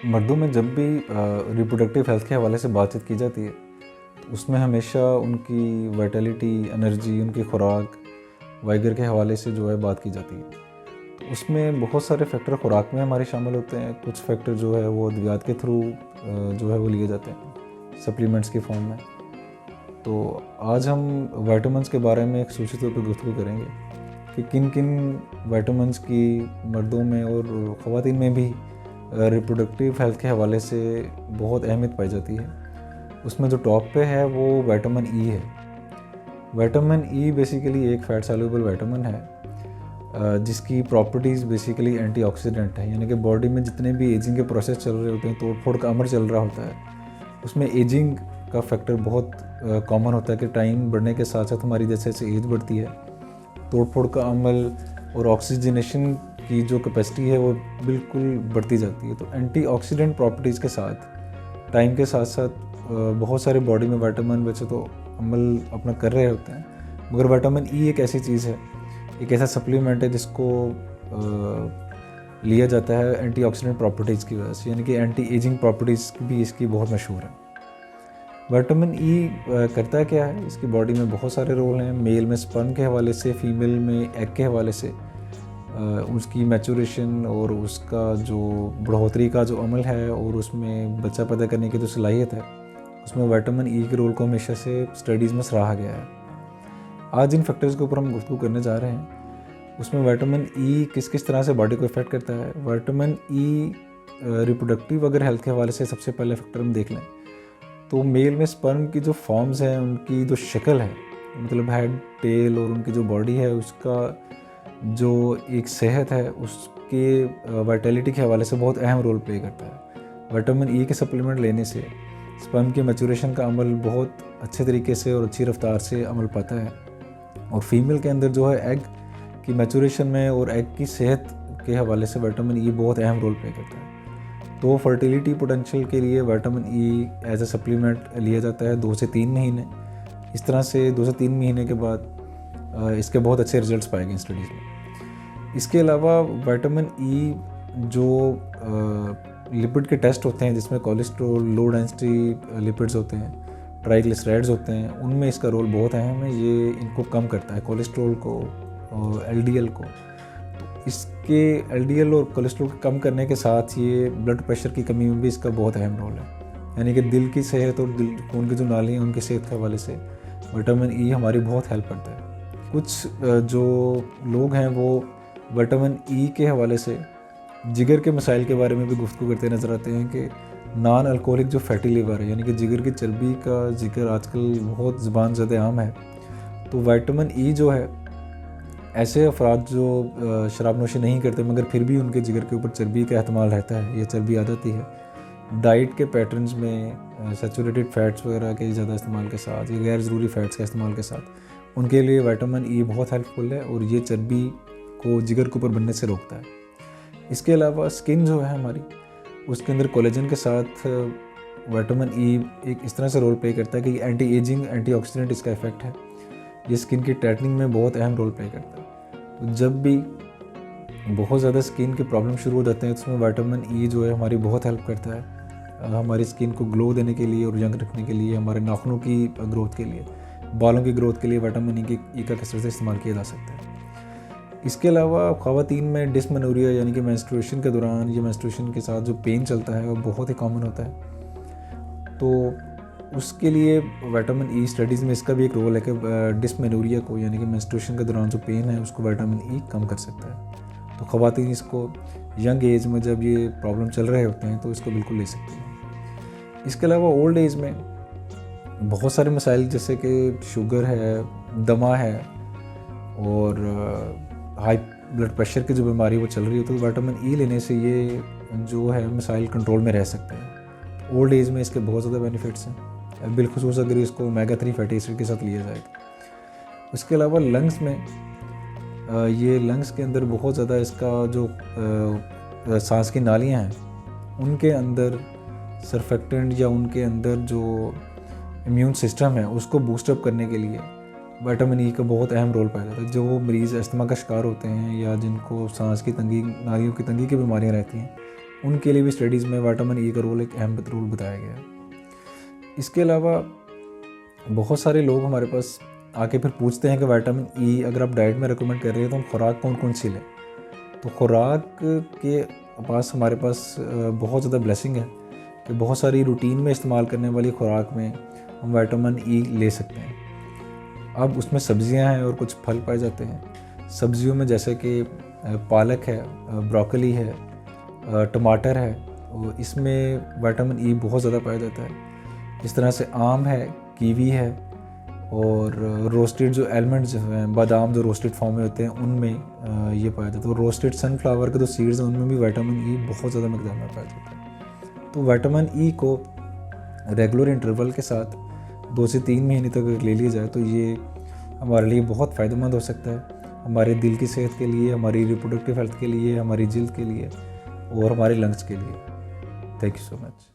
मर्दों में जब भी रिप्रोडक्टिव हेल्थ के हवाले से बातचीत की जाती है तो उसमें हमेशा उनकी वाइटलिटी, एनर्जी, उनकी खुराक वगैरह के हवाले से जो है बात की जाती है। तो उसमें बहुत सारे फैक्टर खुराक में हमारे शामिल होते हैं। कुछ फैक्टर जो है वो अद्वियात के थ्रू जो है वो लिए जाते हैं सप्लीमेंट्स की फॉर्म में। तो आज हम विटामिन्स के बारे में एक सूची तौर पर गुफ्तगू करेंगे कि किन किन विटामिन्स की मर्दों में और ख़वातीन में भी रिप्रोडक्टिव हेल्थ के हवाले से बहुत अहमियत पाई जाती है। उसमें जो टॉप पे है वो विटामिन ई है। विटामिन ई बेसिकली एक फैट सॉल्युबल विटामिन है जिसकी प्रॉपर्टीज़ बेसिकली एंटीऑक्सीडेंट है, यानी कि बॉडी में जितने भी एजिंग के प्रोसेस चल रहे होते हैं, तोड़ फोड़ का अमल चल रहा होता है, उसमें एजिंग का फैक्टर बहुत कॉमन होता है कि टाइम बढ़ने के साथ साथ हमारी जैसे जैसे एज बढ़ती है, तोड़ फोड़ का अमल और ऑक्सीजनेशन की जो कैपेसिटी है वो बिल्कुल बढ़ती जाती है। तो एंटीऑक्सीडेंट प्रॉपर्टीज़ के साथ टाइम के साथ साथ बहुत सारे बॉडी में विटामिन वैसे तो अमल अपना कर रहे होते हैं, मगर विटामिन ई एक ऐसी चीज़ है, एक ऐसा सप्लीमेंट है जिसको लिया जाता है एंटीऑक्सीडेंट प्रॉपर्टीज़ की वजह से, यानी कि एंटी एजिंग प्रॉपर्टीज़ भी इसकी बहुत मशहूर है। विटामिन ई करता क्या है, इसकी बॉडी में बहुत सारे रोल हैं। मेल में स्पर्म के हवाले से, फीमेल में एग के हवाले से, उसकी मैचुरेशन और उसका जो बढ़ोतरी का जो अमल है और उसमें बच्चा पैदा करने की जो सलाहियत है, उसमें विटामिन ई के रोल को हमेशा से स्टडीज़ में सराहा गया है। आज इन फैक्टर्स के ऊपर हम गुफ्तगू करने जा रहे हैं। उसमें विटामिन ई किस किस तरह से बॉडी को इफेक्ट करता है। विटामिन ई रिप्रोडक्टिव अगर हेल्थ के हवाले से सबसे पहले फैक्टर हम देख लें तो मेल में स्पर्म की जो फॉर्म्स हैं, उनकी जो शक्ल है, मतलब हेड, टेल और उनकी जो बॉडी है, उसका जो एक सेहत है उसके वाइटलिटी के हवाले से बहुत अहम रोल प्ले करता है। विटामिन ई के सप्लीमेंट लेने से स्पर्म के मैचुरेशन का अमल बहुत अच्छे तरीके से और अच्छी रफ्तार से अमल पाता है, और फीमेल के अंदर जो है एग की मैचुरेशन में और एग की सेहत के हवाले से विटामिन ई बहुत अहम रोल प्ले करता है। तो फर्टिलिटी पोटेंशियल के लिए vitamin E as a supplement लिया जाता है 2 से 3 महीने। इस तरह से 2 से 3 महीने के बाद इसके बहुत अच्छे रिजल्ट्स पाए गए स्टडीज़ में। इसके अलावा विटामिन ई जो लिपिड के टेस्ट होते हैं, जिसमें कोलेस्ट्रॉल, लो डेंसिटी लिपिड्स होते हैं, ट्राइग्लिसराइड्स होते हैं, उनमें इसका रोल बहुत अहम है। ये इनको कम करता है, कोलेस्ट्रॉल को और एलडीएल को। इसके एलडीएल और कोलेस्ट्रॉल को कम करने के साथ ये ब्लड प्रेशर की कमी में भी इसका बहुत अहम रोल है, यानी कि दिल की सेहत और दिल खून की जो नाली हैं उनकी सेहत के हवाले से विटामिन ई हमारी बहुत हेल्प करता है। कुछ जो लोग हैं वो विटामिन ई के हवाले से जिगर के मसाइल के बारे में भी गुफ्तगू करते नज़र आते हैं कि नॉन अल्कोहलिक जो फैटी लिवर है, यानी कि जिगर की चर्बी का जिक्र आजकल बहुत ज़बान ज़्यादा आम है। तो विटामिन ई जो है, ऐसे अफराद जो शराब नोशी नहीं करते मगर फिर भी उनके जिगर के ऊपर चर्बी का एहतमाल रहता है, ये चर्बी आ जाती है, डाइट के पैटर्न्स में सैचुरेटेड फैट्स वगैरह के ज़्यादा इस्तेमाल के साथ या गैर ज़रूरी फैट्स के इस्तेमाल के साथ, उनके लिए विटामिन ई बहुत हेल्पफुल है और ये चर्बी को जिगर के ऊपर बनने से रोकता है। इसके अलावा स्किन जो है हमारी, उसके अंदर कोलेजन के साथ विटामिन ई एक इस तरह से रोल प्ले करता है कि एंटी एजिंग, एंटीऑक्सीडेंट इसका इफेक्ट है। ये स्किन की टाइटनिंग में बहुत अहम रोल प्ले करता है। तो जब भी बहुत ज़्यादा स्किन के प्रॉब्लम शुरू हो जाते हैं तो उसमें विटामिन ई जो है हमारी बहुत हेल्प करता है, हमारी स्किन को ग्लो देने के लिए और यंग रखने के लिए, हमारे नाखूनों की ग्रोथ के लिए, बालों की ग्रोथ के लिए विटामिन ई का कसरत से इस्तेमाल किया जा सकता है। इसके अलावा ख़वातीन में डिस्मेनोरिया, यानी कि मेंस्ट्रुएशन के दौरान या मेंस्ट्रुएशन के साथ जो पेन चलता है वो बहुत ही कॉमन होता है। तो उसके लिए विटामिन ई स्टडीज़ में इसका भी एक रोल है कि डिस्मेनोरिया को, यानी कि मेंस्ट्रुएशन के दौरान जो पेन है उसको विटामिन ई कम कर सकता है। तो ख़वातीन इसको यंग एज में जब ये प्रॉब्लम चल रहे होते हैं तो इसको बिल्कुल ले सकते हैं। इसके अलावा ओल्ड एज में बहुत सारे मसाइल जैसे कि शुगर है, दमा है और हाई ब्लड प्रेशर की जो बीमारी वो चल रही है, तो विटामिन ई लेने से ये जो है मसाइल कंट्रोल में रह सकते हैं। ओल्ड एज में इसके बहुत ज़्यादा बेनिफिट्स हैं, बिलखुसूस अगर इसको ओमेगा 3 फैटी एसिड के साथ लिया जाए। उसके अलावा लंग्स में ये लंग्स के अंदर बहुत ज़्यादा इसका जो सांस की नालियाँ हैं उनके अंदर सर्फेक्टेंट या उनके अंदर जो इम्यून सिस्टम है उसको बूस्टअप करने के लिए विटामिन ई का बहुत अहम रोल पाया जाता है। जो मरीज़ अस्थमा का शिकार होते हैं या जिनको सांस की तंगी, नालियों की तंगी की बीमारियाँ रहती हैं, उनके लिए भी स्टडीज़ में विटामिन ई का रोल एक अहम रोल बताया गया है। इसके अलावा बहुत सारे लोग हमारे पास आके फिर पूछते हैं कि विटामिन ई अगर आप डाइट में रिकमेंड कर रहे हैं तो हम खुराक कौन कौन सी लें। तो खुराक के पास हमारे पास बहुत ज़्यादा ब्लेसिंग है कि बहुत सारी रूटीन में इस्तेमाल करने वाली खुराक में हम विटामिन ई ले सकते हैं। अब उसमें सब्जियां हैं और कुछ फल पाए जाते हैं। सब्जियों में जैसे कि पालक है, ब्रोकली है, टमाटर है, और इसमें विटामिन ई बहुत ज़्यादा पाया जाता है। इस तरह से आम है, कीवी है, और रोस्टेड जो एलमंड्स हैं, बादाम जो रोस्टेड फॉर्म में होते हैं उनमें ये पाया जाता है। और रोस्टेड सनफ्लावर के जो सीड्स हैं उनमें भी विटामिन ई बहुत ज़्यादा मकदार में पाया जाता है। तो विटामिन ई को रेगुलर इंटरवल के साथ 2 से 3 महीने तक अगर ले लिया जाए तो ये हमारे लिए बहुत फ़ायदेमंद हो सकता है, हमारे दिल की सेहत के लिए, हमारी रिप्रोडक्टिव हेल्थ के लिए, हमारी जिल्द के लिए और हमारे लंग्स के लिए। Thank you so much.